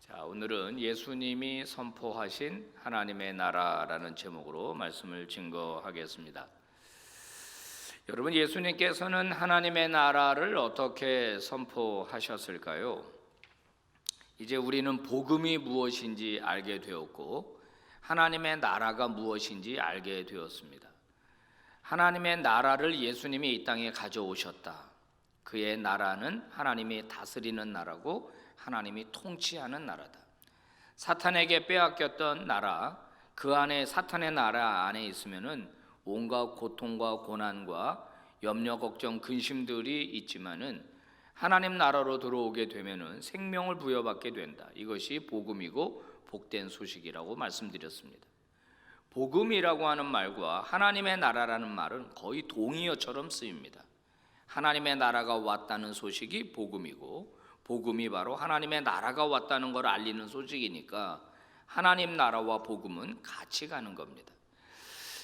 자, 오늘은 예수님이 선포하신 하나님의 나라라는 제목으로 말씀을 증거하겠습니다. 여러분, 예수님께서는 하나님의 나라를 어떻게 선포하셨을까요? 이제 우리는 복음이 무엇인지 알게 되었고 하나님의 나라가 무엇인지 알게 되었습니다. 하나님의 나라를 예수님이 이 땅에 가져오셨다. 그의 나라는 하나님이 다스리는 나라고 하나님이 통치하는 나라다. 사탄에게 빼앗겼던 나라, 그 안에 사탄의 나라 안에 있으면은 온갖 고통과 고난과 염려, 걱정, 근심들이 있지만은 하나님 나라로 들어오게 되면은 생명을 부여받게 된다. 이것이 복음이고 복된 소식이라고 말씀드렸습니다. 복음이라고 하는 말과 하나님의 나라라는 말은 거의 동의어처럼 쓰입니다. 하나님의 나라가 왔다는 소식이 복음이고 복음이 바로 하나님의 나라가 왔다는 걸 알리는 소식이니까 하나님 나라와 복음은 같이 가는 겁니다.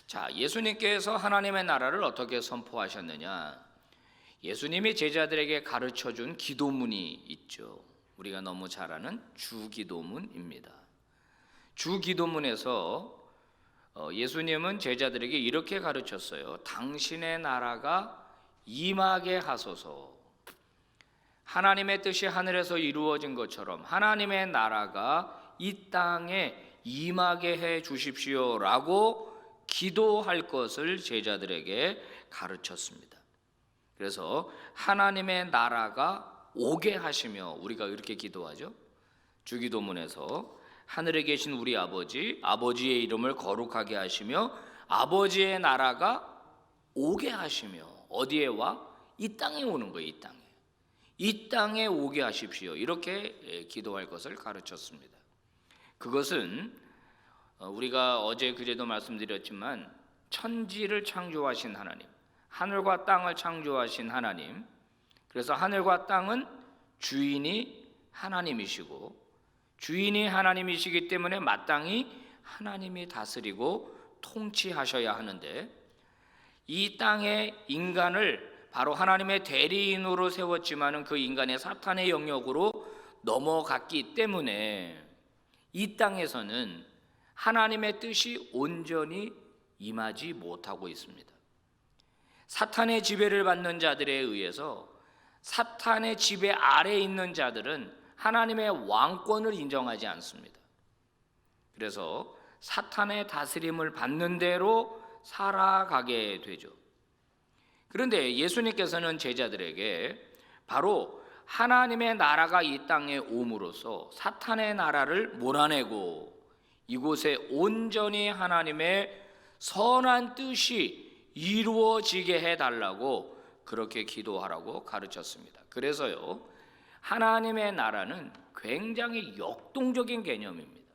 자, 예수님께서 하나님의 나라를 어떻게 선포하셨느냐? 예수님이 제자들에게 가르쳐준 기도문이 있죠. 우리가 너무 잘 아는 주기도문입니다. 주기도문에서 예수님은 제자들에게 이렇게 가르쳤어요. 당신의 나라가 임하게 하소서. 하나님의 뜻이 하늘에서 이루어진 것처럼 하나님의 나라가 이 땅에 임하게 해 주십시오라고 기도할 것을 제자들에게 가르쳤습니다. 그래서 하나님의 나라가 오게 하시며, 우리가 이렇게 기도하죠. 주기도문에서 하늘에 계신 우리 아버지, 아버지의 이름을 거룩하게 하시며 아버지의 나라가 오게 하시며, 어디에 와? 이 땅에 오는 거예요. 이 땅에. 이 땅에 오게 하십시오. 이렇게 기도할 것을 가르쳤습니다. 그것은 우리가 어제 그제도 말씀드렸지만 천지를 창조하신 하나님, 하늘과 땅을 창조하신 하나님, 그래서 하늘과 땅은 주인이 하나님이시고 주인이 하나님이시기 때문에 마땅히 하나님이 다스리고 통치하셔야 하는데, 이 땅의 인간을 바로 하나님의 대리인으로 세웠지만은 그 인간의 사탄의 영역으로 넘어갔기 때문에 이 땅에서는 하나님의 뜻이 온전히 임하지 못하고 있습니다. 사탄의 지배를 받는 자들에 의해서 사탄의 지배 아래에 있는 자들은 하나님의 왕권을 인정하지 않습니다. 그래서 사탄의 다스림을 받는 대로 살아가게 되죠. 그런데 예수님께서는 제자들에게 바로 하나님의 나라가 이 땅에 옴으로써 사탄의 나라를 몰아내고 이곳에 온전히 하나님의 선한 뜻이 이루어지게 해달라고 그렇게 기도하라고 가르쳤습니다. 그래서요, 하나님의 나라는 굉장히 역동적인 개념입니다.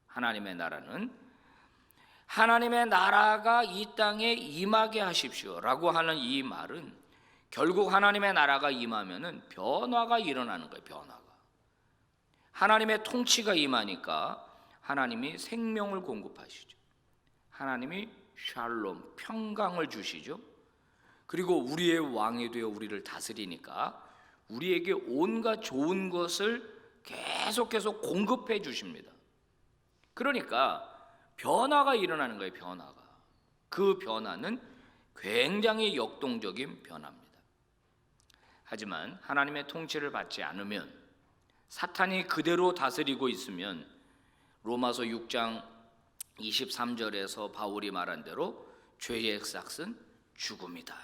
하나님의 나라는 하나님의 나라가 이 땅에 임하게 하십시오라고 하는 이 말은 결국 하나님의 나라가 임하면은 변화가 일어나는 거예요. 변화가. 하나님의 통치가 임하니까 하나님이 생명을 공급하시죠. 하나님이 샬롬, 평강을 주시죠. 그리고 우리의 왕이 되어 우리를 다스리니까 우리에게 온갖 좋은 것을 계속해서 공급해 주십니다. 그러니까 변화가 일어나는 거예요. 변화가. 그 변화는 굉장히 역동적인 변화입니다. 하지만 하나님의 통치를 받지 않으면, 사탄이 그대로 다스리고 있으면 로마서 6장 23절에서 바울이 말한 대로 죄의 삭은 죽음이다.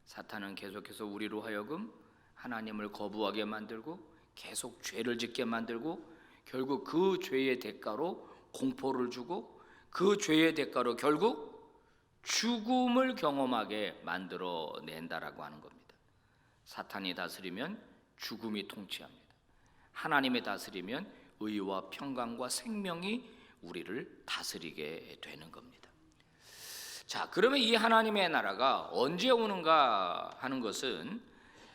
사탄은 계속해서 우리로 하여금 하나님을 거부하게 만들고 계속 죄를 짓게 만들고 결국 그 죄의 대가로 공포를 주고 그 죄의 대가로 결국 죽음을 경험하게 만들어낸다라고 하는 겁니다. 사탄이 다스리면 죽음이 통치합니다. 하나님이 다스리면 의와 평강과 생명이 우리를 다스리게 되는 겁니다. 자, 그러면 이 하나님의 나라가 언제 오는가 하는 것은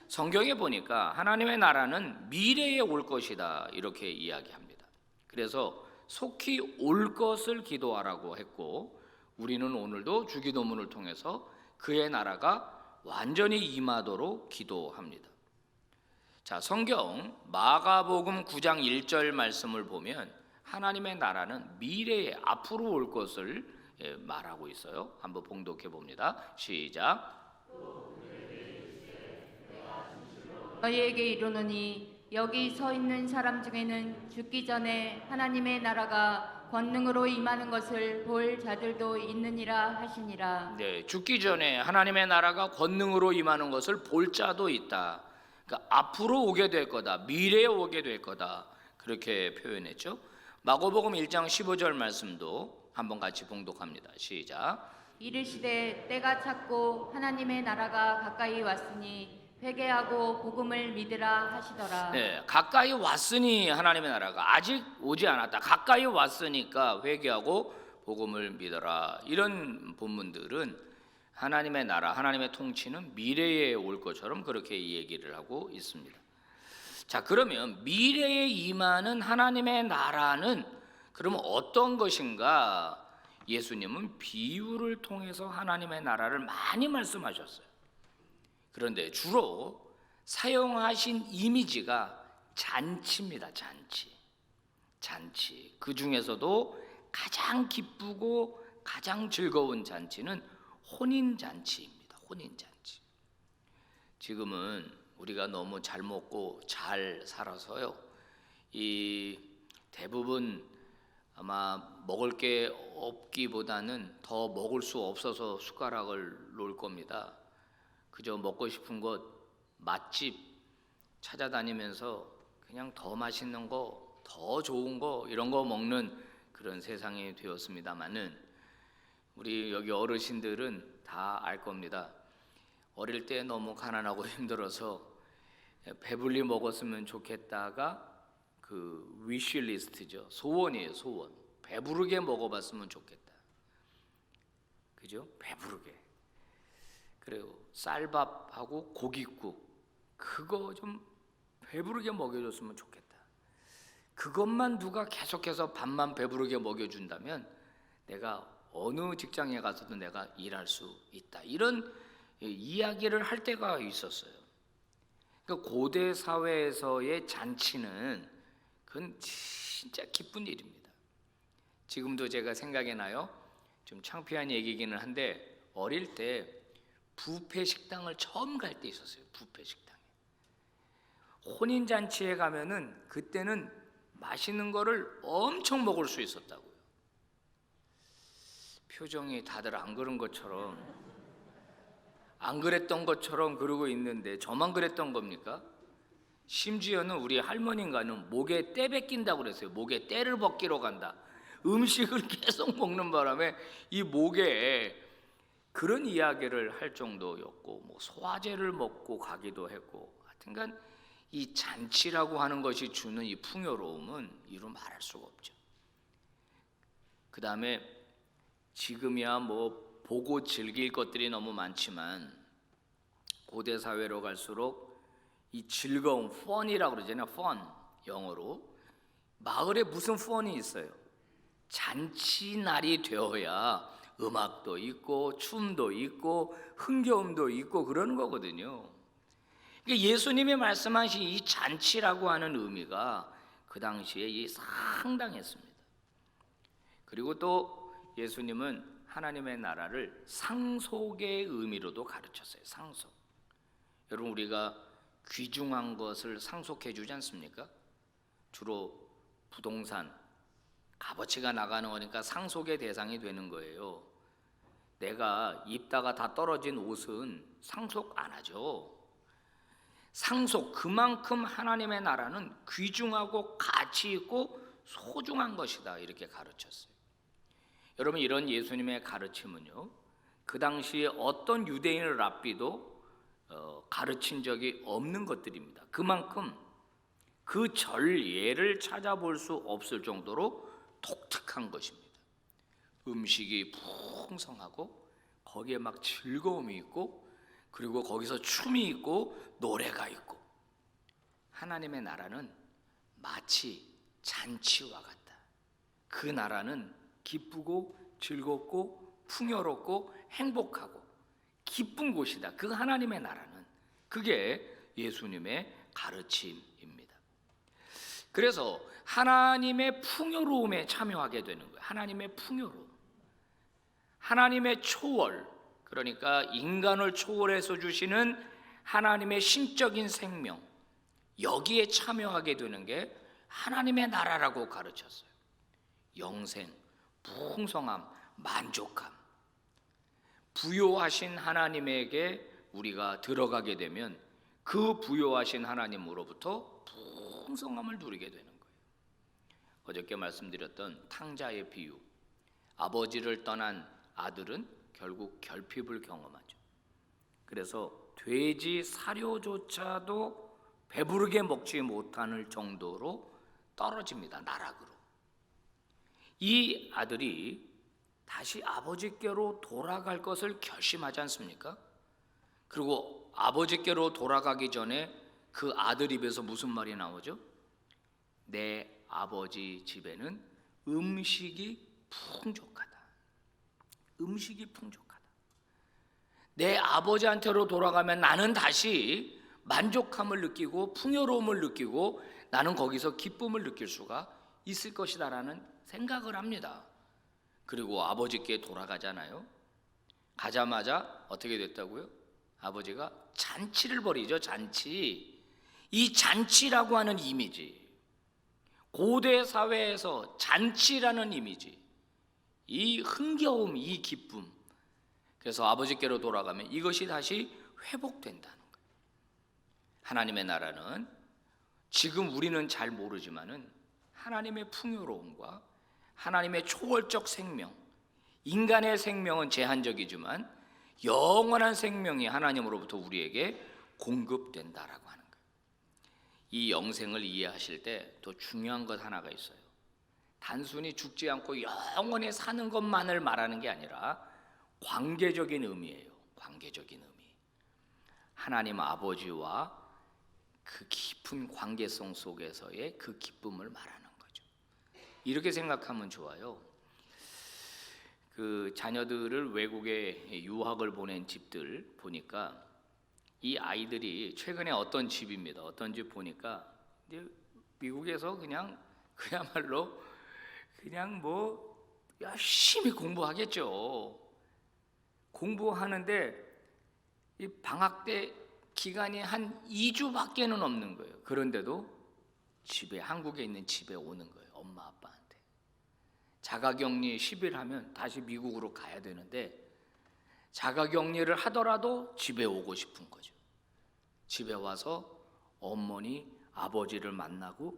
성경에 보니까 하나님의 나라는 미래에 올 것이다 이렇게 이야기합니다. 그래서 속히 올 것을 기도하라고 했고, 우리는 오늘도 주기도문을 통해서 그의 나라가 완전히 임하도록 기도합니다. 자, 성경 마가복음 9장 1절 말씀을 보면 하나님의 나라는 미래에 앞으로 올 것을 말하고 있어요. 한번 봉독해 봅니다. 시작. 너희에게 이르노니 여기 서 있는 사람 중에는 죽기 전에 하나님의 나라가 권능으로 임하는 것을 볼 자들도 있느니라 하시니라. 네, 죽기 전에 하나님의 나라가 권능으로 임하는 것을 볼 자도 있다. 그러니까 앞으로 오게 될 거다. 미래에 오게 될 거다. 그렇게 표현했죠. 마가복음 1장 15절 말씀도 한번 같이 봉독합니다. 시작. 이르시되 때가 찼고 하나님의 나라가 가까이 왔으니 회개하고 복음을 믿으라 하시더라. 네, 가까이 왔으니 하나님의 나라가 아직 오지 않았다. 가까이 왔으니까 회개하고 복음을 믿어라. 이런 본문들은 하나님의 나라, 하나님의 통치는 미래에 올 것처럼 그렇게 얘기를 하고 있습니다. 자, 그러면 미래에 임하는 하나님의 나라는 그러면 어떤 것인가? 예수님은 비유를 통해서 하나님의 나라를 많이 말씀하셨어요. 그런데 주로 사용하신 이미지가 잔치입니다. 잔치. 그 중에서도 가장 기쁘고 가장 즐거운 잔치는 혼인잔치입니다. 혼인잔치. 지금은 우리가 너무 잘 먹고 잘 살아서요. 이 대부분 아마 먹을 게 없기보다는 더 먹을 수 없어서 숟가락을 놓을 겁니다. 그저 먹고 싶은 것 맛집 찾아다니면서 그냥 더 맛있는 거, 더 좋은 거 이런 거 먹는 그런 세상이 되었습니다만은 우리 여기 어르신들은 다 알 겁니다. 어릴 때 너무 가난하고 힘들어서 배불리 먹었으면 좋겠다가 그 위시리스트죠. 소원이에요, 소원. 배부르게 먹어봤으면 좋겠다. 그죠? 배부르게. 그래요. 쌀밥하고 고깃국 그거 좀 배부르게 먹여줬으면 좋겠다. 그것만 누가 계속해서 밥만 배부르게 먹여준다면 내가 어느 직장에 가서도 내가 일할 수 있다. 이런 이야기를 할 때가 있었어요. 그러니까 고대 사회에서의 잔치는 그건 진짜 기쁜 일입니다. 지금도 제가 생각이 나요. 좀 창피한 얘기기는 한데 어릴 때 뷔페 식당을 처음 갈 때 있었어요. 뷔페 식당에 혼인 잔치에 가면은 그때는 맛있는 거를 엄청 먹을 수 있었다고요. 표정이 다들 안 그런 것처럼 안 그랬던 것처럼 그러고 있는데 저만 그랬던 겁니까? 심지어는 우리 할머니가는 목에 때 벗긴다고 그랬어요. 목에 때를 벗기러 간다. 음식을 계속 먹는 바람에 이 목에 그런 이야기를 할 정도였고 뭐 소화제를 먹고 가기도 했고 하여튼간 이 잔치라고 하는 것이 주는 이 풍요로움은 이루 말할 수가 없죠. 그 다음에 지금이야 뭐 보고 즐길 것들이 너무 많지만 고대 사회로 갈수록 이 즐거움, 펀이라고 그러잖아요. 펀, 영어로. 마을에 무슨 펀이 있어요? 잔치날이 되어야 음악도 있고 춤도 있고 흥겨움도 있고 그러는 거거든요. 그러니까 예수님이 말씀하신 이 잔치라고 하는 의미가 그 당시에 상당했습니다. 그리고 또 예수님은 하나님의 나라를 상속의 의미로도 가르쳤어요. 상속. 여러분 우리가 귀중한 것을 상속해 주지 않습니까? 주로 부동산, 값어치가 나가는 거니까 상속의 대상이 되는 거예요. 내가 입다가 다 떨어진 옷은 상속 안 하죠. 상속, 그만큼 하나님의 나라는 귀중하고 가치 있고 소중한 것이다 이렇게 가르쳤어요. 여러분 이런 예수님의 가르침은요 그 당시에 어떤 유대인을 랍비도 가르친 적이 없는 것들입니다. 그만큼 그 전예를 찾아볼 수 없을 정도로 독특한 것입니다. 음식이 풍성하고 거기에 막 즐거움이 있고 그리고 거기서 춤이 있고 노래가 있고 하나님의 나라는 마치 잔치와 같다. 그 나라는 기쁘고 즐겁고 풍요롭고 행복하고 기쁜 곳이다. 그 하나님의 나라는 그게 예수님의 가르침입니다. 그래서 하나님의 풍요로움에 참여하게 되는 거예요. 하나님의 풍요로움, 하나님의 초월, 그러니까 인간을 초월해서 주시는 하나님의 신적인 생명, 여기에 참여하게 되는 게 하나님의 나라라고 가르쳤어요. 영생, 풍성함, 만족함, 부요하신 하나님에게 우리가 들어가게 되면 그 부요하신 하나님으로부터 풍성함을 누리게 되는 거예요. 어저께 말씀드렸던 탕자의 비유, 아버지를 떠난 아들은 결국 결핍을 경험하죠. 그래서 돼지 사료조차도 배부르게 먹지 못할 정도로 떨어집니다. 나락으로. 이 아들이 다시 아버지께로 돌아갈 것을 결심하지 않습니까? 그리고 아버지께로 돌아가기 전에 그 아들 입에서 무슨 말이 나오죠? 내 아버지 집에는 음식이 풍족하다. 음식이 풍족하다. 내 아버지한테로 돌아가면 나는 다시 만족함을 느끼고 풍요로움을 느끼고 나는 거기서 기쁨을 느낄 수가 있을 것이다라는 생각을 합니다. 그리고 아버지께 돌아가잖아요. 가자마자 어떻게 됐다고요? 아버지가 잔치를 벌이죠. 잔치. 이 잔치라고 하는 이미지, 고대 사회에서 잔치라는 이미지, 이 흥겨움, 이 기쁨, 그래서 아버지께로 돌아가면 이것이 다시 회복된다는 거예요. 하나님의 나라는 지금 우리는 잘 모르지만은 하나님의 풍요로움과 하나님의 초월적 생명, 인간의 생명은 제한적이지만 영원한 생명이 하나님으로부터 우리에게 공급된다라고 하는 거예요. 이 영생을 이해하실 때 더 중요한 것 하나가 있어요. 단순히 죽지 않고 영원히 사는 것만을 말하는 게 아니라 관계적인 의미예요. 관계적인 의미. 하나님 아버지와 그 깊은 관계성 속에서의 그 기쁨을 말하는 거죠. 이렇게 생각하면 좋아요. 그 자녀들을 외국에 유학을 보낸 집들 보니까 이 아이들이 최근에 어떤 집입니다. 어떤 집 보니까 미국에서 그야말로 그냥 뭐 열심히 공부하겠죠. 공부하는데 이 방학 때 기간이 한 2주밖에는 없는 거예요. 그런데도 집에, 한국에 있는 집에 오는 거예요. 엄마 아빠한테. 자가격리 10일 하면 다시 미국으로 가야 되는데 자가격리를 하더라도 집에 오고 싶은 거죠. 집에 와서 어머니, 아버지를 만나고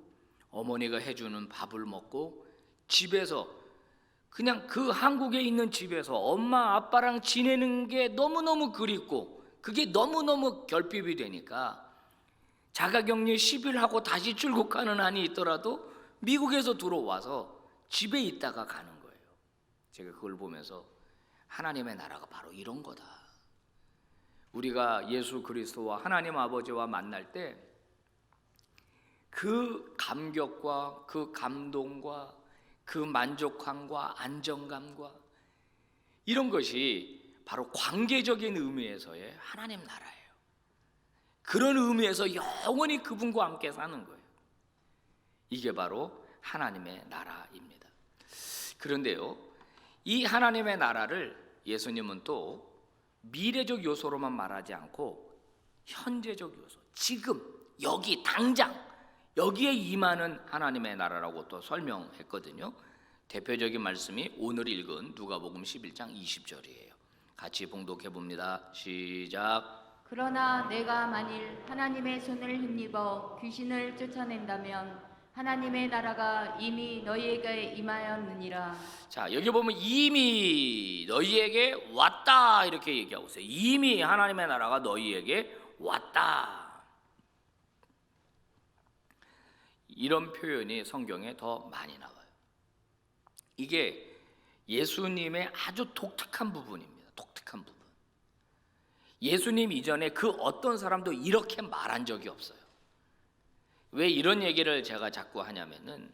어머니가 해주는 밥을 먹고 집에서 그냥 그 한국에 있는 집에서 엄마 아빠랑 지내는 게 너무너무 그립고 그게 너무너무 결핍이 되니까 자가격리 10일 하고 다시 출국하는 한이 있더라도 미국에서 들어와서 집에 있다가 가는 거예요. 제가 그걸 보면서 하나님의 나라가 바로 이런 거다. 우리가 예수 그리스도와 하나님 아버지와 만날 때 그 감격과 그 감동과 그 만족함과 안정감과 이런 것이 바로 관계적인 의미에서의 하나님 나라예요. 그런 의미에서 영원히 그분과 함께 사는 거예요. 이게 바로 하나님의 나라입니다. 그런데요, 이 하나님의 나라를 예수님은 또 미래적 요소로만 말하지 않고 현재적 요소, 지금 여기 당장 여기에 임하는 하나님의 나라라고 또 설명했거든요. 대표적인 말씀이 오늘 읽은 누가복음 11장 20절이에요. 같이 봉독해 봅니다. 시작. 그러나 내가 만일 하나님의 손을 힘입어 귀신을 쫓아낸다면 하나님의 나라가 이미 너희에게 임하였느니라. 자, 여기 보면 이미 너희에게 왔다 이렇게 얘기하고 있어요. 이미 하나님의 나라가 너희에게 왔다. 이런 표현이 성경에 더 많이 나와요. 이게 예수님의 아주 독특한 부분입니다. 독특한 부분. 예수님 이전에 그 어떤 사람도 이렇게 말한 적이 없어요. 왜 이런 얘기를 제가 자꾸 하냐면은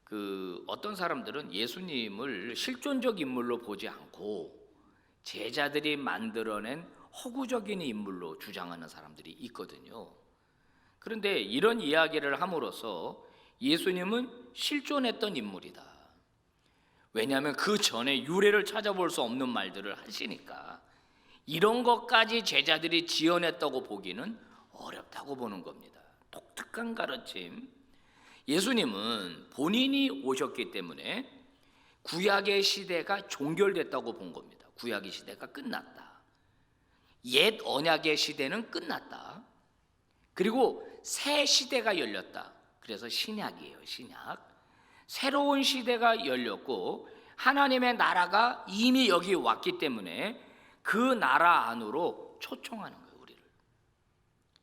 그 어떤 사람들은 예수님을 실존적 인물로 보지 않고 제자들이 만들어낸 허구적인 인물로 주장하는 사람들이 있거든요. 그런데 이런 이야기를 함으로써 예수님은 실존했던 인물이다. 왜냐하면 그 전에 유래를 찾아볼 수 없는 말들을 하시니까 이런 것까지 제자들이 지어냈다고 보기는 어렵다고 보는 겁니다. 독특한 가르침. 예수님은 본인이 오셨기 때문에 구약의 시대가 종결됐다고 본 겁니다. 구약의 시대가 끝났다. 옛 언약의 시대는 끝났다. 그리고 새 시대가 열렸다. 그래서 신약이에요. 신약. 새로운 시대가 열렸고 하나님의 나라가 이미 여기 왔기 때문에 그 나라 안으로 초청하는 거예요. 우리를.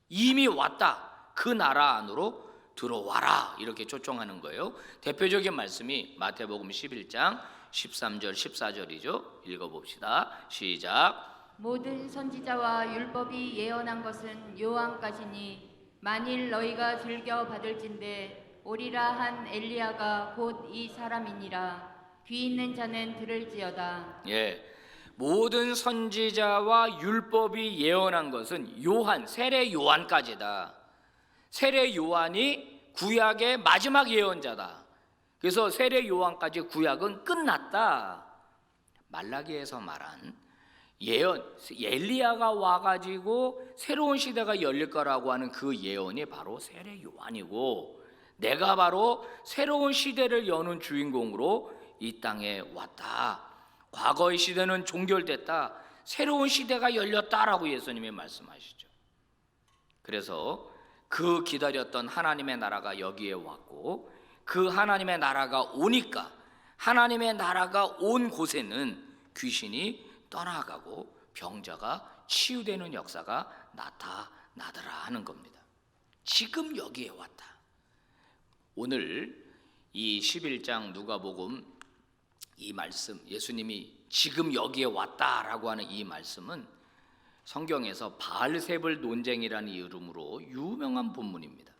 이미 왔다. 그 나라 안으로 들어와라. 이렇게 초청하는 거예요. 대표적인 말씀이 마태복음 11장 13절 14절이죠. 읽어봅시다. 시작. 모든 선지자와 율법이 예언한 것은 요한까지니 만일 너희가 즐겨 받을진대 오리라 한 엘리야가 곧 이 사람이니라. 귀 있는 자는 들을지어다. 예. 모든 선지자와 율법이 예언한 것은 요한, 세례 요한까지다. 세례 요한이 구약의 마지막 예언자다. 그래서 세례 요한까지 구약은 끝났다. 말라기에서 말한 예언, 엘리야가 와가지고 새로운 시대가 열릴 거라고 하는 그 예언이 바로 세례 요한이고, 내가 바로 새로운 시대를 여는 주인공으로 이 땅에 왔다. 과거의 시대는 종결됐다. 새로운 시대가 열렸다라고 예수님이 말씀하시죠. 그래서 그 기다렸던 하나님의 나라가 여기에 왔고, 그 하나님의 나라가 오니까 하나님의 나라가 온 곳에는 귀신이 떠나가고 병자가 치유되는 역사가 나타나더라 하는 겁니다. 지금 여기에 왔다. 오늘 이 11장 누가복음 이 말씀, 예수님이 지금 여기에 왔다라고 하는 이 말씀은 성경에서 바알세불 논쟁이라는 이름으로 유명한 본문입니다.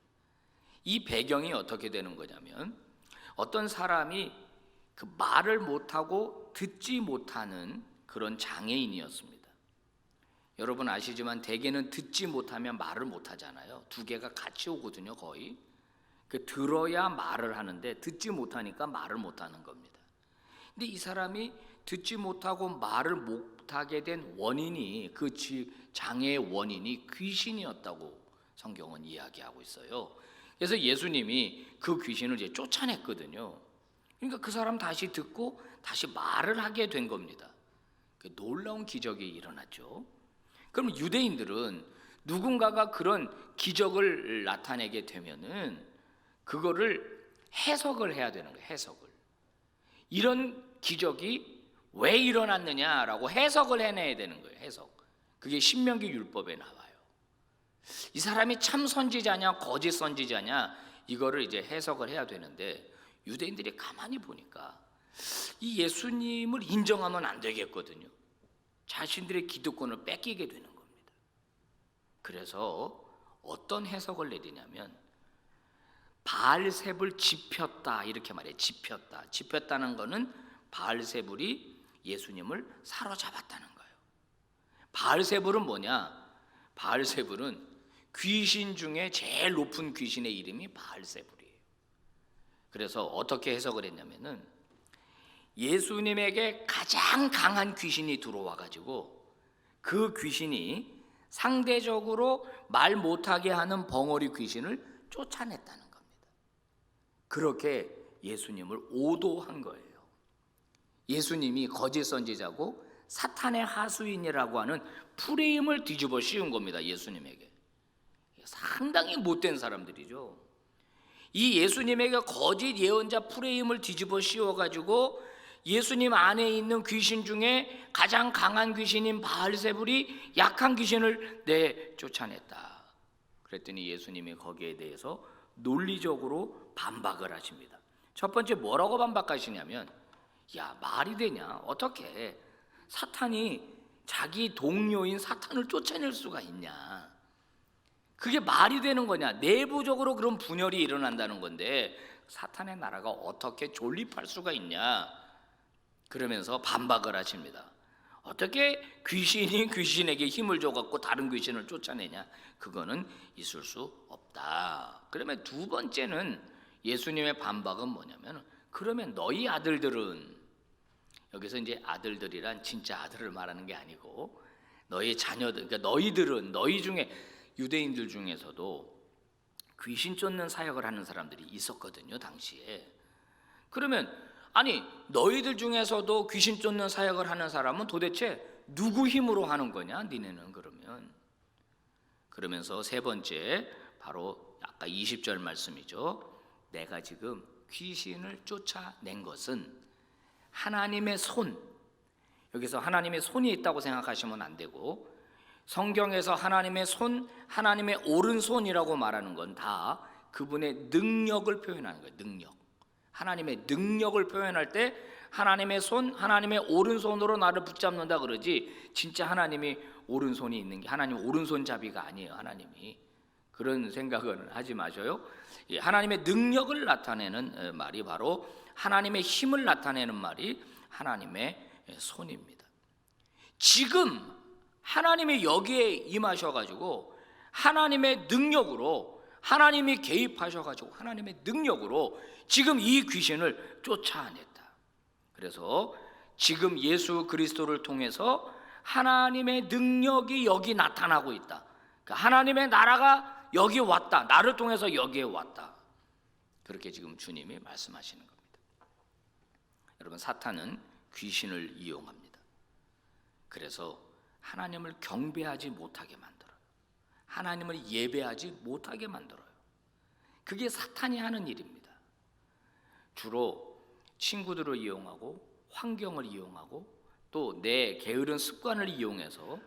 이 배경이 어떻게 되는 거냐면 어떤 사람이 그 말을 못하고 듣지 못하는 그런 장애인이었습니다. 여러분 아시지만 대개는 듣지 못하면 말을 못하잖아요. 두 개가 같이 오거든요. 거의 그 들어야 말을 하는데 듣지 못하니까 말을 못하는 겁니다. 근데 이 사람이 듣지 못하고 말을 못하게 된 원인이, 그 장애의 원인이 귀신이었다고 성경은 이야기하고 있어요. 그래서 예수님이 그 귀신을 이제 쫓아냈거든요. 그러니까 그 사람 다시 듣고 다시 말을 하게 된 겁니다. 놀라운 기적이 일어났죠. 그럼 유대인들은 누군가가 그런 기적을 나타내게 되면은 그거를 해석을 해야 되는 거예요. 해석을. 이런 기적이 왜 일어났느냐라고 해석을 해내야 되는 거예요. 해석. 그게 신명기 율법에 나와요. 이 사람이 참 선지자냐 거짓 선지자냐 이거를 이제 해석을 해야 되는데 유대인들이 가만히 보니까 이 예수님을 인정하면 안 되겠거든요. 자신들의 기득권을 뺏기게 되는 겁니다. 그래서 어떤 해석을 내리냐면 바알세불 짚혔다 이렇게 말해요. 짚혔다는 거는 바알세불이 예수님을 사로잡았다는 거예요. 바알세불은 뭐냐? 바알세불은 귀신 중에 제일 높은 귀신의 이름이 바알세불이에요. 그래서 어떻게 해석을 했냐면은 예수님에게 가장 강한 귀신이 들어와 가지고 그 귀신이 상대적으로 말 못하게 하는 벙어리 귀신을 쫓아냈다는 겁니다. 그렇게 예수님을 오도한 거예요. 예수님이 거짓 선지자고 사탄의 하수인이라고 하는 프레임을 뒤집어 씌운 겁니다. 예수님에게. 상당히 못된 사람들이죠. 이 예수님에게 거짓 예언자 프레임을 뒤집어 씌워가지고 예수님 안에 있는 귀신 중에 가장 강한 귀신인 바알세불이 약한 귀신을 쫓아냈다. 그랬더니 예수님이 거기에 대해서 논리적으로 반박을 하십니다. 첫 번째 뭐라고 반박하시냐면, 야, 말이 되냐? 어떻게 사탄이 자기 동료인 사탄을 쫓아낼 수가 있냐? 그게 말이 되는 거냐? 내부적으로 그런 분열이 일어난다는 건데 사탄의 나라가 어떻게 존립할 수가 있냐? 그러면서 반박을 하십니다. 어떻게 귀신이 귀신에게 힘을 줘갖고 다른 귀신을 쫓아내냐? 그거는 있을 수 없다. 그러면 두 번째는 예수님의 반박은 뭐냐면, 그러면 너희 아들들은, 여기서 이제 아들들이란 진짜 아들을 말하는 게 아니고 너희 자녀들, 그러니까 너희들은, 너희 중에, 유대인들 중에서도 귀신 쫓는 사역을 하는 사람들이 있었거든요, 당시에. 그러면 아니, 너희들 중에서도 귀신 쫓는 사역을 하는 사람은 도대체 누구 힘으로 하는 거냐, 니네는? 그러면, 그러면서 세 번째, 바로 아까 20절 말씀이죠. 내가 지금 귀신을 쫓아낸 것은 하나님의 손, 여기서 하나님의 손이 있다고 생각하시면 안 되고, 성경에서 하나님의 손, 하나님의 오른손이라고 말하는 건 다 그분의 능력을 표현하는 거예요. 능력. 하나님의 능력을 표현할 때 하나님의 손, 하나님의 오른손으로 나를 붙잡는다 그러지, 진짜 하나님이 오른손이 있는 게, 하나님 오른손잡이가 아니에요. 하나님이. 그런 생각은 하지 마셔요. 하나님의 능력을 나타내는 말이 바로, 하나님의 힘을 나타내는 말이 하나님의 손입니다. 지금 하나님이 여기에 임하셔가지고 하나님의 능력으로, 하나님이 개입하셔가지고 하나님의 능력으로 지금 이 귀신을 쫓아냈다. 그래서 지금 예수 그리스도를 통해서 하나님의 능력이 여기 나타나고 있다. 그러니까 하나님의 나라가 여기 왔다. 나를 통해서 여기에 왔다. 그렇게 지금 주님이 말씀하시는 겁니다. 여러분, 사탄은 귀신을 이용합니다. 그래서 하나님을 경배하지 못하게 만들어요. 하나님을 예배하지 못하게 만들어요. 그게 사탄이 하는 일입니다. 주로 친구들을 이용하고, 환경을 이용하고, 또 내 게으른 습관을 이용해서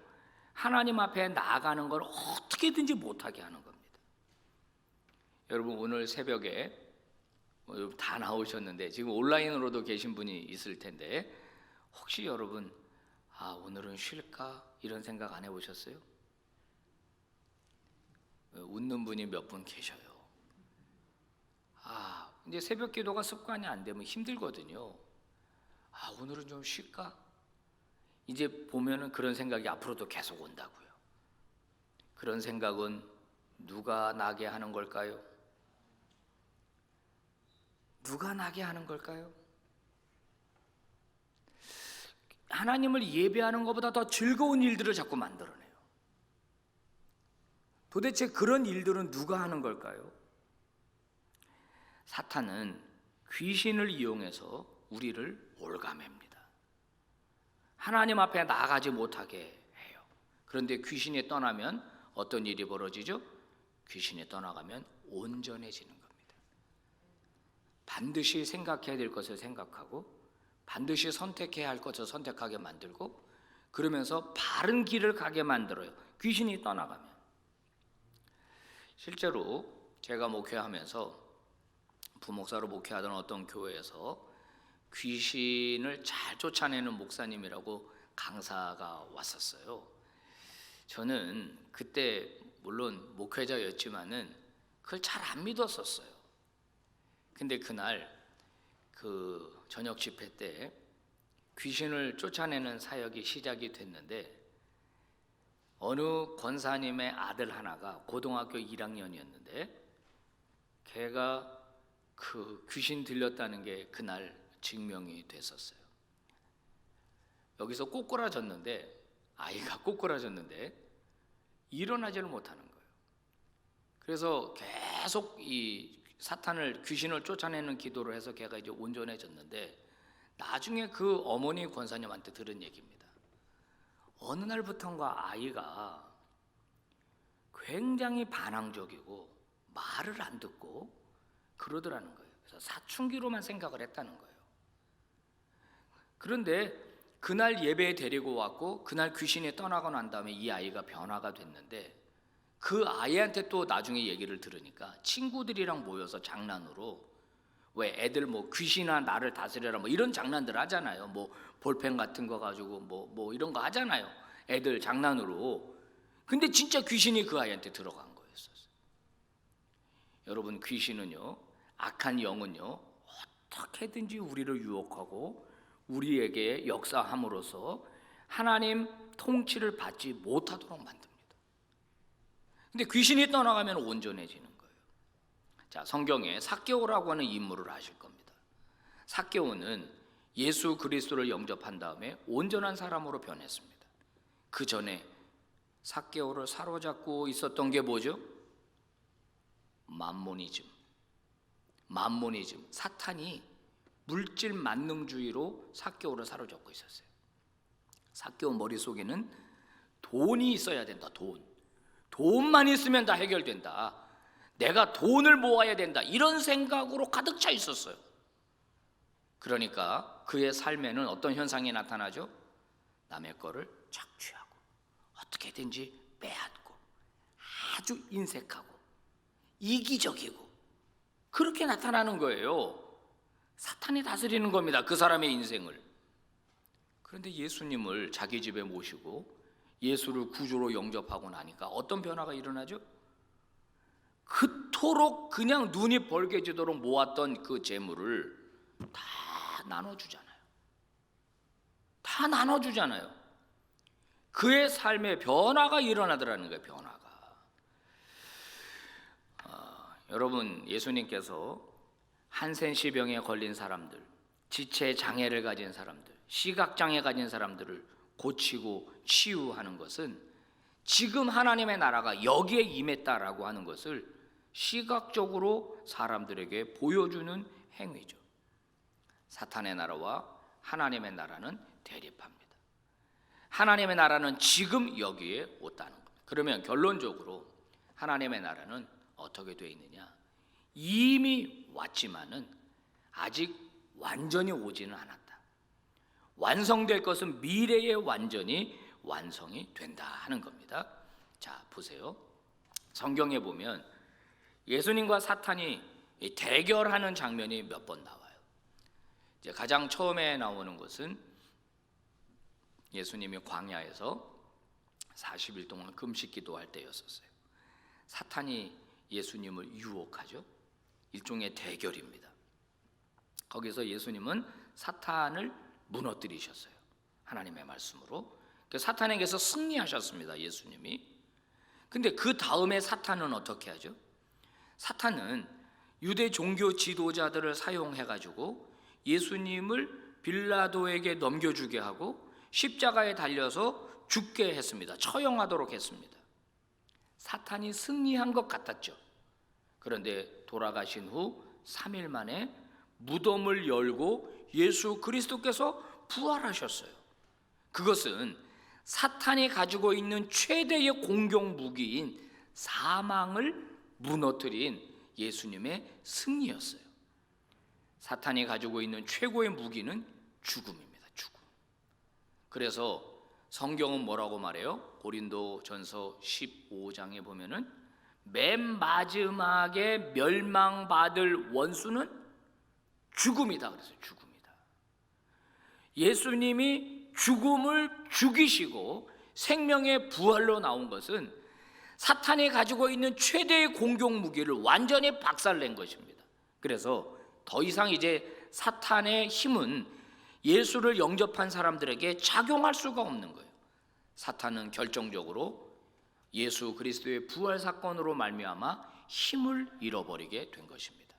하나님 앞에 나아가는 걸 어떻게든지 못하게 하는 겁니다. 여러분, 오늘 새벽에 다 나오셨는데 지금 온라인으로도 계신 분이 있을 텐데, 혹시 여러분, 오늘은 쉴까? 이런 생각 안 해보셨어요? 웃는 분이 몇 분 계셔요. 이제 새벽 기도가 습관이 안 되면 힘들거든요. 오늘은 좀 쉴까? 이제 보면은 그런 생각이 앞으로도 계속 온다고요. 그런 생각은 누가 나게 하는 걸까요? 누가 나게 하는 걸까요? 하나님을 예배하는 것보다 더 즐거운 일들을 자꾸 만들어내요. 도대체 그런 일들은 누가 하는 걸까요? 사탄은 귀신을 이용해서 우리를 올가맵니다. 하나님 앞에 나아가지 못하게 해요. 그런데 귀신이 떠나면 어떤 일이 벌어지죠? 귀신이 떠나가면 온전해지는 겁니다. 반드시 생각해야 될 것을 생각하고, 반드시 선택해야 할 것을 선택하게 만들고, 그러면서 바른 길을 가게 만들어요. 귀신이 떠나가면. 실제로 제가 목회하면서, 부목사로 목회하던 어떤 교회에서 귀신을 잘 쫓아내는 목사님이라고 강사가 왔었어요. 저는 그때 물론 목회자였지만은 그걸 잘 안 믿었었어요. 근데 그날 그 저녁 집회 때 귀신을 쫓아내는 사역이 시작이 됐는데, 어느 권사님의 아들 하나가 고등학교 1학년이었는데 걔가 그 귀신 들렸다는 게 그날 증명이 됐었어요. 여기서 꼬꾸라졌는데, 아이가 꼬꾸라졌는데 일어나지를 못하는 거예요. 그래서 계속 이 사탄을, 귀신을 쫓아내는 기도를 해서 걔가 이제 온전해졌는데, 나중에 그 어머니 권사님한테 들은 얘기입니다. 어느 날부턴가 아이가 굉장히 반항적이고 말을 안 듣고 그러더라는 거예요. 그래서 사춘기로만 생각을 했다는 거예요. 그런데 그날 예배에 데리고 왔고, 그날 귀신이 떠나고 난 다음에 이 아이가 변화가 됐는데, 그 아이한테 또 나중에 얘기를 들으니까 친구들이랑 모여서 장난으로, 왜 애들 뭐 귀신아 나를 다스려라 뭐 이런 장난들 하잖아요. 뭐 볼펜 같은 거 가지고 뭐 이런 거 하잖아요. 애들 장난으로. 근데 진짜 귀신이 그 아이한테 들어간 거였어요. 여러분, 귀신은요, 악한 영은요, 어떻게든지 우리를 유혹하고 우리에게 역사함으로써 하나님 통치를 받지 못하도록 만듭니다. 근데 귀신이 떠나가면 온전해지는 거예요. 자, 성경에 삭개오라고 하는 인물을 아실 겁니다. 삭개오는 예수 그리스도를 영접한 다음에 온전한 사람으로 변했습니다. 그 전에 삭개오를 사로잡고 있었던 게 뭐죠? 맘모니즘. 사탄이 물질 만능주의로 삭개오를 사로잡고 있었어요. 삭개오 머릿속에는 돈이 있어야 된다. 돈만 있으면 다 해결된다. 내가 돈을 모아야 된다. 이런 생각으로 가득 차 있었어요. 그러니까 그의 삶에는 어떤 현상이 나타나죠? 남의 거를 착취하고 어떻게든지 빼앗고 아주 인색하고 이기적이고 그렇게 나타나는 거예요. 사탄이 다스리는 겁니다. 그 사람의 인생을. 그런데 예수님을 자기 집에 모시고 예수를 구주로 영접하고 나니까 어떤 변화가 일어나죠? 그토록 그냥 눈이 벌게지도록 모았던 그 재물을 다 나눠주잖아요. 그의 삶에 변화가 일어나더라는 거예요. 변화가. 여러분, 예수님께서 한센시병에 걸린 사람들, 지체 장애를 가진 사람들, 시각 장애 가진 사람들을 고치고 치유하는 것은 지금 하나님의 나라가 여기에 임했다라고 하는 것을 시각적으로 사람들에게 보여주는 행위죠. 사탄의 나라와 하나님의 나라는 대립합니다. 하나님의 나라는 지금 여기에 왔다는 겁니다. 그러면 결론적으로 하나님의 나라는 어떻게 되어 있느냐? 이미 왔지만은 아직 완전히 오지는 않았다. 완성될 것은 미래에 완전히 완성이 된다 하는 겁니다. 자, 보세요. 성경에 보면 예수님과 사탄이 대결하는 장면이 몇 번 나와요. 이제 가장 처음에 나오는 것은 예수님이 광야에서 40일 동안 금식 기도할 때였었어요. 사탄이 예수님을 유혹하죠. 일종의 대결입니다. 거기서 예수님은 사탄을 무너뜨리셨어요. 하나님의 말씀으로. 사탄에게서 승리하셨습니다. 예수님이. 근데 그 다음에 사탄은 어떻게 하죠? 사탄은 유대 종교 지도자들을 사용해 가지고 예수님을 빌라도에게 넘겨주게 하고 십자가에 달려서 죽게 했습니다. 처형하도록 했습니다. 사탄이 승리한 것 같았죠. 그런데 돌아가신 후 3일 만에 무덤을 열고 예수 그리스도께서 부활하셨어요. 그것은 사탄이 가지고 있는 최대의 공격 무기인 사망을 무너뜨린 예수님의 승리였어요. 사탄이 가지고 있는 최고의 무기는 죽음입니다. 죽음. 그래서 성경은 뭐라고 말해요? 고린도전서 15장에 보면은 맨 마지막에 멸망받을 원수는 죽음이다. 그래서 죽음이다. 예수님이 죽음을 죽이시고 생명의 부활로 나온 것은 사탄이 가지고 있는 최대의 공격 무기를 완전히 박살낸 것입니다. 그래서 더 이상 이제 사탄의 힘은 예수를 영접한 사람들에게 작용할 수가 없는 거예요. 사탄은 결정적으로 예수 그리스도의 부활 사건으로 말미암아 힘을 잃어버리게 된 것입니다.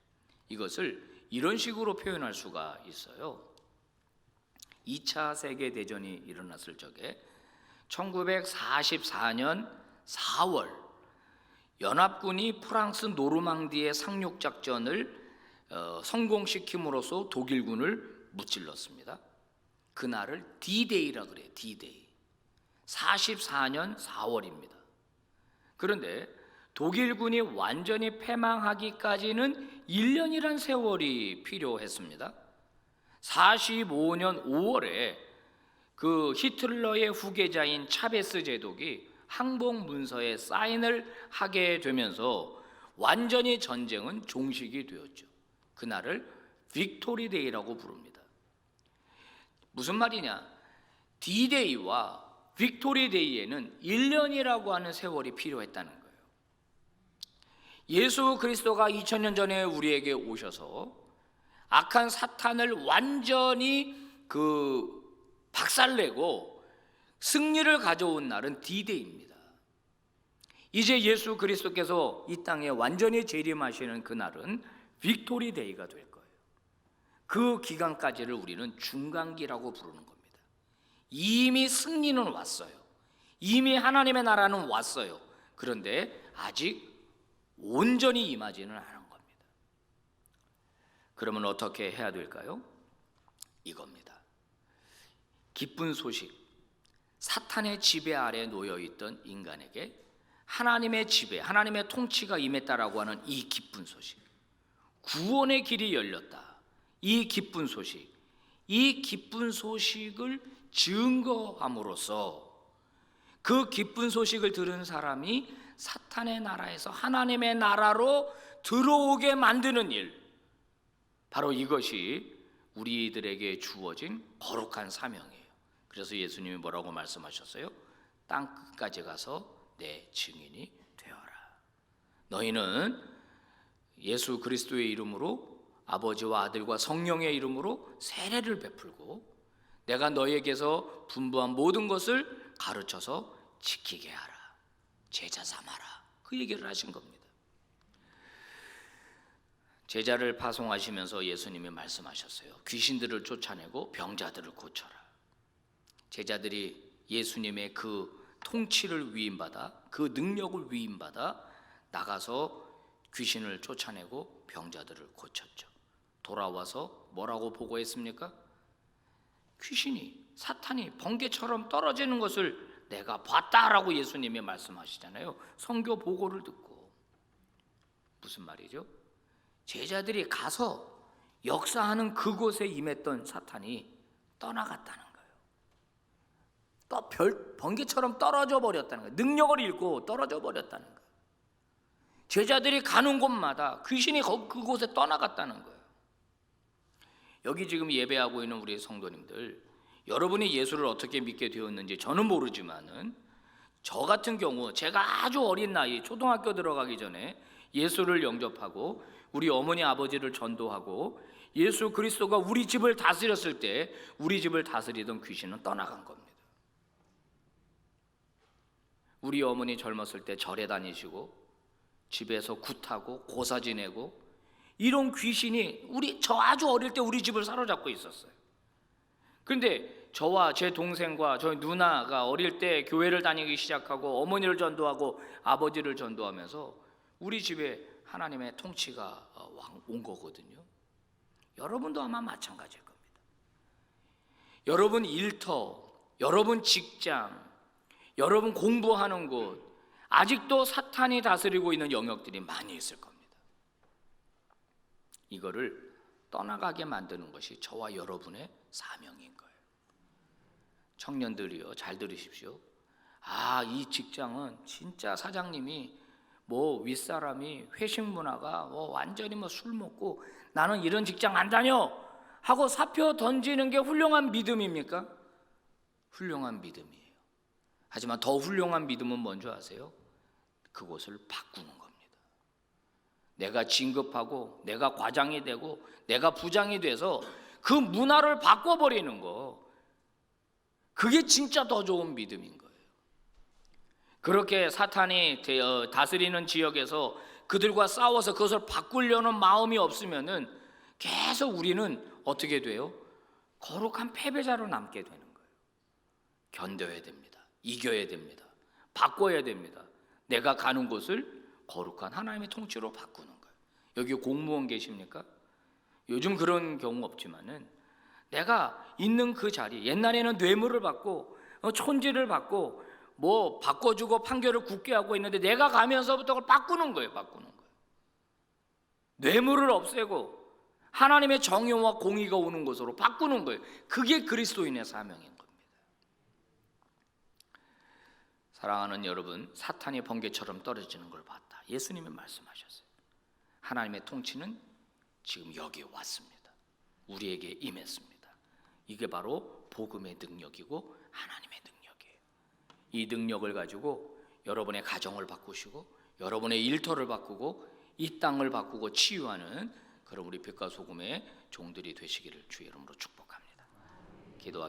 이것을 이런 식으로 표현할 수가 있어요. 2차 세계대전이 일어났을 적에 1944년 4월 연합군이 프랑스 노르망디의 상륙작전을 성공시킴으로써 독일군을 무찔렀습니다. 그날을 D-Day라 그래요. D-Day. 44년 4월입니다. 그런데 독일군이 완전히 패망하기까지는 1년이란 세월이 필요했습니다. 45년 5월에 그 히틀러의 후계자인 차베스 제독이 항복 문서에 사인을 하게 되면서 완전히 전쟁은 종식이 되었죠. 그날을 빅토리 데이라고 부릅니다. 무슨 말이냐? D-Day와 빅토리 데이에는 1년이라고 하는 세월이 필요했다는 거예요. 예수 그리스도가 2000년 전에 우리에게 오셔서 악한 사탄을 완전히 박살내고 승리를 가져온 날은 D-Day입니다. 이제 예수 그리스도께서 이 땅에 완전히 재림하시는 그날은 빅토리 데이가 될 거예요. 그 기간까지를 우리는 중간기라고 부르는 겁니다. 이미 승리는 왔어요. 이미 하나님의 나라는 왔어요. 그런데 아직 온전히 임하지는 않은 겁니다. 그러면 어떻게 해야 될까요? 이겁니다. 기쁜 소식, 사탄의 지배 아래 놓여있던 인간에게 하나님의 지배, 하나님의 통치가 임했다라고 하는 이 기쁜 소식, 구원의 길이 열렸다, 이 기쁜 소식, 이 기쁜 소식을 증거함으로써 그 기쁜 소식을 들은 사람이 사탄의 나라에서 하나님의 나라로 들어오게 만드는 일, 바로 이것이 우리들에게 주어진 거룩한 사명이에요. 그래서 예수님이 뭐라고 말씀하셨어요? 땅 끝까지 가서 내 증인이 되어라. 너희는 예수 그리스도의 이름으로 아버지와 아들과 성령의 이름으로 세례를 베풀고 내가 너희에게서 분부한 모든 것을 가르쳐서 지키게 하라. 제자 삼아라. 그 얘기를 하신 겁니다. 제자를 파송하시면서 예수님이 말씀하셨어요. 귀신들을 쫓아내고 병자들을 고쳐라. 제자들이 예수님의 그 통치를 위임받아, 그 능력을 위임받아 나가서 귀신을 쫓아내고 병자들을 고쳤죠. 돌아와서 뭐라고 보고했습니까? 귀신이, 사탄이 번개처럼 떨어지는 것을 내가 봤다라고 예수님이 말씀하시잖아요. 선교 보고를 듣고. 무슨 말이죠? 제자들이 가서 역사하는 그곳에 임했던 사탄이 떠나갔다는 거예요. 또 번개처럼 떨어져 버렸다는 거예요. 능력을 잃고 떨어져 버렸다는 거예요. 제자들이 가는 곳마다 귀신이 그곳에 떠나갔다는 거예요. 여기 지금 예배하고 있는 우리 성도님들, 여러분이 예수를 어떻게 믿게 되었는지 저는 모르지만은 저 같은 경우 제가 아주 어린 나이 초등학교 들어가기 전에 예수를 영접하고 우리 어머니 아버지를 전도하고 예수 그리스도가 우리 집을 다스렸을 때 우리 집을 다스리던 귀신은 떠나간 겁니다. 우리 어머니 젊었을 때 절에 다니시고 집에서 굿하고 고사 지내고 이런 귀신이 저 아주 어릴 때 우리 집을 사로잡고 있었어요. 그런데 저와 제 동생과 저희 누나가 어릴 때 교회를 다니기 시작하고 어머니를 전도하고 아버지를 전도하면서 우리 집에 하나님의 통치가 온 거거든요. 여러분도 아마 마찬가지일 겁니다. 여러분 일터, 여러분 직장, 여러분 공부하는 곳, 아직도 사탄이 다스리고 있는 영역들이 많이 있을 겁니다. 이거를 떠나가게 만드는 것이 저와 여러분의 사명인 거예요. 청년들이요, 잘 들으십시오. 이 직장은 진짜 사장님이 윗사람이 회식 문화가 완전히 술 먹고 나는 이런 직장 안 다녀 하고 사표 던지는 게 훌륭한 믿음입니까? 훌륭한 믿음이에요. 하지만 더 훌륭한 믿음은 뭔지 아세요? 그곳을 바꾸는 겁니다. 내가 진급하고 내가 과장이 되고 내가 부장이 돼서 그 문화를 바꿔버리는 거, 그게 진짜 더 좋은 믿음인 거예요. 그렇게 사탄이 다스리는 지역에서 그들과 싸워서 그것을 바꾸려는 마음이 없으면은 계속 우리는 어떻게 돼요? 거룩한 패배자로 남게 되는 거예요. 견뎌야 됩니다. 이겨야 됩니다. 바꿔야 됩니다. 내가 가는 곳을 거룩한 하나님의 통치로 바꾸는 거예요. 여기 공무원 계십니까? 요즘 그런 경우 없지만은 내가 있는 그 자리, 옛날에는 뇌물을 받고 촌지를 받고 바꿔주고 판결을 굳게 하고 있는데 내가 가면서부터 그걸 바꾸는 거예요. 뇌물을 없애고 하나님의 정의와 공의가 오는 곳으로 바꾸는 거예요. 그게 그리스도인의 사명인 겁니다. 사랑하는 여러분, 사탄이 번개처럼 떨어지는 걸 봤다. 예수님이 말씀하셨어요. 하나님의 통치는 지금 여기에 왔습니다. 우리에게 임했습니다. 이게 바로 복음의 능력이고 하나님의 능력이에요. 이 능력을 가지고 여러분의 가정을 바꾸시고 여러분의 일터를 바꾸고 이 땅을 바꾸고 치유하는 그런 우리 빛과 소금의 종들이 되시기를 주의 이름으로 축복합니다. 기도하겠습니다.